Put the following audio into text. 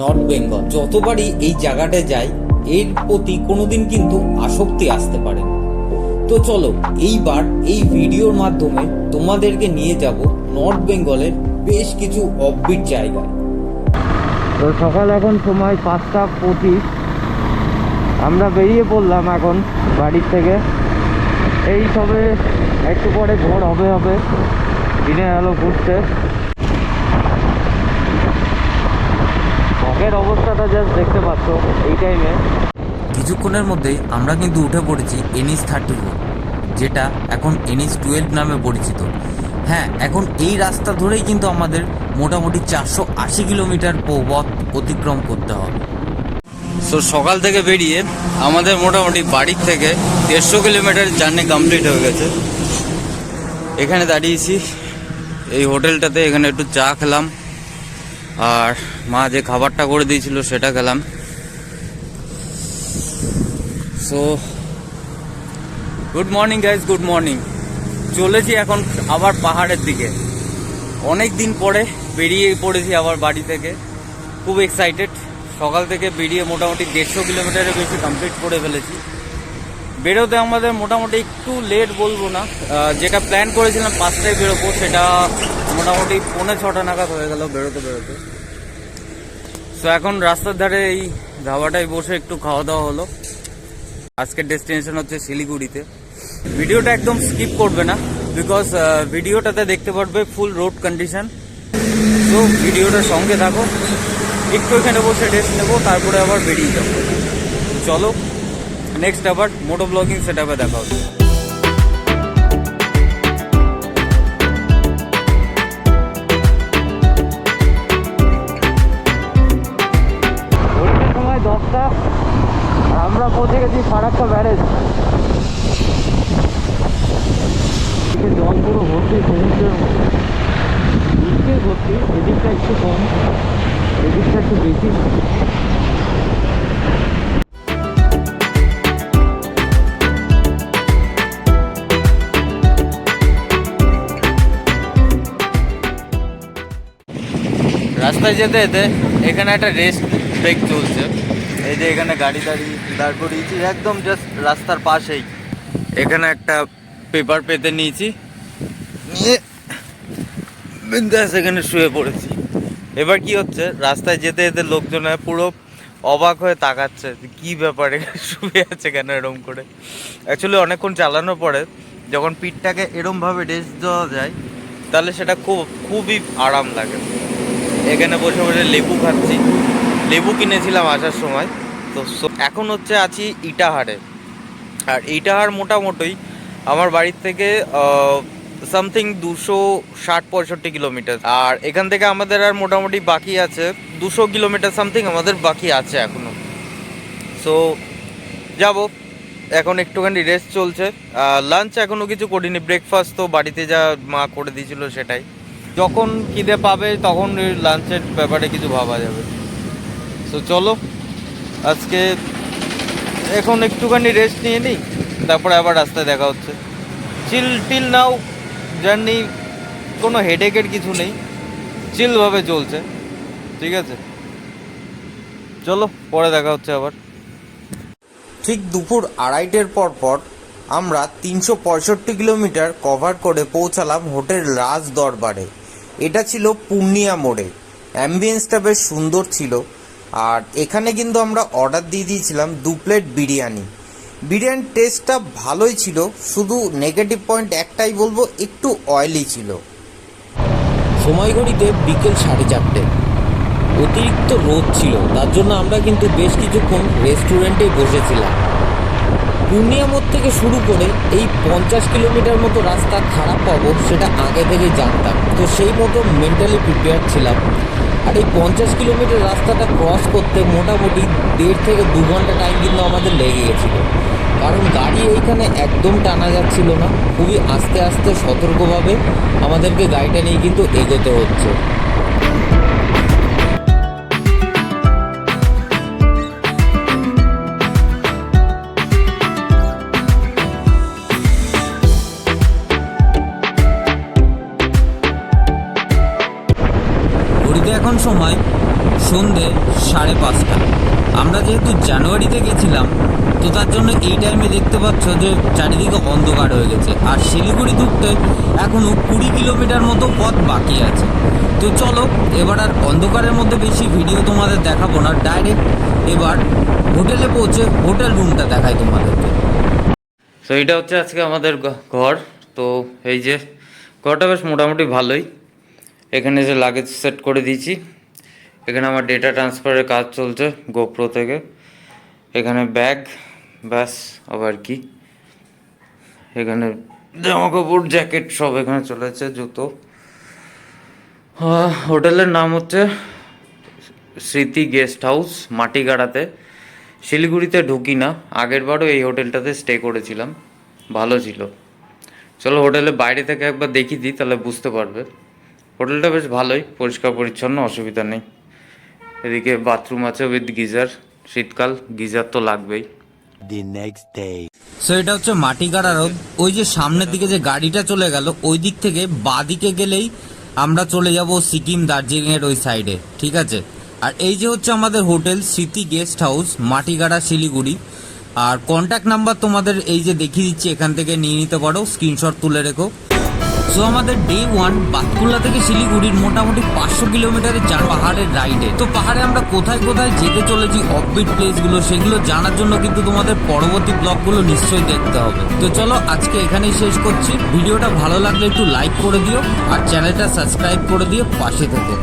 North Bengal যতবারই এই জায়গাটা যাই এর প্রতি কোনোদিন কিন্তু আসক্তি আসতে পারে না। তো চলো এইবার এই ভিডিওর মাধ্যমে তোমাদেরকে নিয়ে যাব নর্থ বেঙ্গলের বেশ কিছু অফবিট জায়গায়। তো সকাল এখন সময় 5:25, আমরা বেরিয়ে পড়লাম এখন বাড়ির থেকে। এই সবে একটু পরে ভোর হবে দিনের আলো ঘুরতে। আগের অবস্থাটা জাস্ট দেখতে পাচ্ছ এই টাইমে। কিছুক্ষণের মধ্যেই আমরা কিন্তু উঠে পড়েছি NH-34, যেটা এখন NH-12 নামে পরিচিত। হ্যাঁ, এখন এই রাস্তা ধরেই কিন্তু আমাদের মোটামুটি 480 কিলোমিটার পথ অতিক্রম করতে হবে। সো সকাল থেকে বেরিয়ে আমাদের মোটামুটি বাড়ির থেকে 150 কিলোমিটার জার্নি কমপ্লিট হয়ে গেছে। এখানে দাঁড়িয়েছি এই হোটেলটাতে, এখানে একটু চা খেলাম আর মা যে খাবারটা করে দিয়েছিল সেটা খেলাম। So good morning guys, good morning. চলেছি এখন আবার পাহাড়ের দিকে। অনেক দিন পরে বেরিয়ে পড়েছি আবার বাড়ি থেকে, খুব এক্সাইটেড। সকাল থেকে বেরিয়ে মোটামুটি 150 কিলোমিটারের বেশি কমপ্লিট করে ফেলেছি। বেরোতে আমাদের মোটামুটি একটু লেট বলবো না, যেটা প্ল্যান করেছিলাম 5টায় বেরোবো সেটা মোটামুটি 5:45 নাগাদ হয়ে গেল বেরোতে। সো এখন রাস্তার ধারে এই ধাবাটায় বসে একটু খাওয়া দাওয়া হলো। আজকের ডেস্টিনেশন হচ্ছে শিলিগুড়িতে। ভিডিওটা একদম স্কিপ করবে না, বিকজ ভিডিওটাতে দেখতে পারবে ফুল রোড কন্ডিশন। তো ভিডিওটার সঙ্গে থাকো, একটু এখানে বসে রেস্ট নেবো, তারপরে আবার বেরিয়ে যাবো। চলো নেক্সট আবার মোটো ব্লগিং সেট আপে দেখা হচ্ছে। সময় 10টা, আমরা পৌঁছে গেছি ফারাক্কা ব্যারেজ। জল পুরো ভর্তি, সমুদ্রের মতো দিকে ভর্তি। এদিকটা একটু কম, এদিকটা একটু বেশি। রাস্তায় যেতে যেতে এখানে একটা রেস্ট ব্রেক চলছে। এই যে এখানে গাড়ি দাঁড় করিয়েছি একদম জাস্ট রাস্তার পাশেই। এখানে একটা পেপার পেতে নিয়েছি, নিয়ে বিন্দাস এখানে শুয়ে পড়েছি। এবার কি হচ্ছে, রাস্তায় যেতে যেতে লোকজন পুরো অবাক হয়ে তাকাচ্ছে, কি ব্যাপারে শুয়ে আছে কেন এরম করে। অ্যাকচুয়ালি অনেকক্ষণ চালানোর পরে যখন পিঠটাকে এরমভাবে রেস্ট দেওয়া যায় তাহলে সেটা খুবই আরাম লাগে। এখানে বসে বসে লেবু খাচ্ছি, লেবু কিনেছিলাম আসার সময়। তো এখন হচ্ছে আছি ইটাহারে। আর ইটাহার মোটামুটি আমার বাড়ির থেকে সামথিং 260-65 কিলোমিটার। আর এখান থেকে আমাদের আর মোটামুটি বাকি আছে 200 কিলোমিটার সামথিং আমাদের বাকি আছে এখনো। সো যাব এখন, একটুখানি রেস্ট চলছে। লাঞ্চ এখনও কিছু করিনি, ব্রেকফাস্ট তো বাড়িতে যা মা করে দিয়েছিল সেটাই। যখন খিদে পাবে তখন লাঞ্চের ব্যাপারে কিছু ভাবা যাবে। সো চলো আজকে এখন একটুখানি রেস্ট নিয়ে নিই, তারপরে আবার রাস্তায় দেখা হচ্ছে। চিল নাও জার্নি, কোনো হেডেকের কিছু নেই, চিলভাবে চলছে। ঠিক আছে, চলো পরে দেখা হচ্ছে আবার। ঠিক দুপুর 2:30টার পর আমরা 365 কিলোমিটার কভার করে পৌঁছালাম হোটেল রাজ দরবারে। এটা ছিল পূর্ণিয়া মোড়ে। অ্যাম্বিয়েন্সটা বেশ সুন্দর ছিল। আর এখানে কিন্তু আমরা অর্ডার দিয়ে দিয়েছিলাম 2 প্লেট বিরিয়ানি। বিরিয়ানির টেস্টটা ভালোই ছিল, শুধু নেগেটিভ পয়েন্ট একটাই বলবো, একটু অয়েলি ছিল। সময় ঘড়িতে বিকেল 4:30। অতিরিক্ত রোদ ছিল, তার জন্য আমরা কিন্তু বেশ কিছুক্ষণ রেস্টুরেন্টে বসেছিলাম। পূর্ণিয়া মোড় থেকে শুরু করে এই 50 কিলোমিটার মতো রাস্তা খারাপ পাবো সেটা আগে থেকেই জানতাম, তো সেই মতো মেন্টালি প্রিপেয়ার ছিলাম। আর এই 50 কিলোমিটার রাস্তাটা ক্রস করতে মোটামুটি 1.5 থেকে 2 ঘন্টা টাইম কিন্তু আমাদের লেগে গেছিলো, কারণ গাড়ি এইখানে একদম টানা যাচ্ছিল না। খুবই আস্তে আস্তে সতর্কভাবে আমাদেরকে গাড়িটা নিয়ে কিন্তু এগোতে হচ্ছে। এখন সময় সন্ধে 5:30। আমরা যেহেতু জানুয়ারিতে গেছিলাম, তো তার জন্য এই টাইমে দেখতে পাচ্ছ যে চারিদিকে অন্ধকার হয়ে গেছে। আর শিলিগুড়ি ঢুকতে এখনও 20 কিলোমিটার মতো পথ বাকি আছে। তো চলো, এবার আর অন্ধকারের মধ্যে বেশি ভিডিও তোমাদের দেখাবো না, ডাইরেক্ট এবার হোটেলে পৌঁছে হোটেল রুমটা দেখাই তোমাদেরকে। তো এটা হচ্ছে আজকে আমাদের ঘর। তো এই যে ঘরটা বেশ মোটামুটি ভালোই। এখানে যে লাগেজ সেট করে দিয়েছি, এখানে আমার ডেটা ট্রান্সফারের কাজ চলছে গোপ্রো থেকে। এখানে ব্যাগ, ব্যাস আবার কি, এখানে জামা কাপড়, জ্যাকেট সব এখানে চলেছে, জুতো। হোটেলের নাম হচ্ছে স্মৃতি গেস্ট হাউস, মাটিগাড়াতে। শিলিগুড়িতে ঢুকি না, আগের বারও এই হোটেলটাতে স্টে করেছিলাম, ভালো ছিল। চলো হোটেলের বাইরে থেকে একবার দেখিয়ে দিই, তাহলে বুঝতে পারবে। হোটেলটা বেশ ভালোই, পরিষ্কার পরিচ্ছন্ন, অসুবিধা নেই। এদিকে বাথরুম আছে উইথ গিজার, শীতকাল গিজার তো লাগবেই। The next day. সো এটা হচ্ছে মাটিগাড়া রোড। ওই যে সামনের দিকে যে গাড়িটা চলে গেল, ওই দিক থেকে বাঁ দিকে গেলেই আমরা চলে যাব সিকিম, দার্জিলিং এর ওই সাইডে, ঠিক আছে। আর এই যে হচ্ছে আমাদের হোটেল স্মৃতি গেস্ট হাউস, মাটিগাড়া, শিলিগুড়ি। আর কন্ট্যাক্ট নাম্বার তোমাদের এই যে দেখিয়ে দিচ্ছি, এখান থেকে নিয়ে নিতে পারো, স্ক্রিনশট তুলে রেখো। সো আমাদের ডে 1 বাতকুল্লা থেকে শিলিগুড়ির মোটামুটি 500 কিলোমিটারের পাহাড়ের রাইডে। তো পাহাড়ে আমরা কোথায় কোথায় যেতে চলেছি, অফবিট প্লেসগুলো, সেগুলো জানার জন্য কিন্তু তোমাদের পরবর্তী ব্লগগুলো নিশ্চয়ই দেখতে হবে। তো চলো আজকে এখানেই শেষ করছি। ভিডিওটা ভালো লাগলে একটু লাইক করে দিও, আর চ্যানেলটা সাবস্ক্রাইব করে দিও, পাশে থেকো।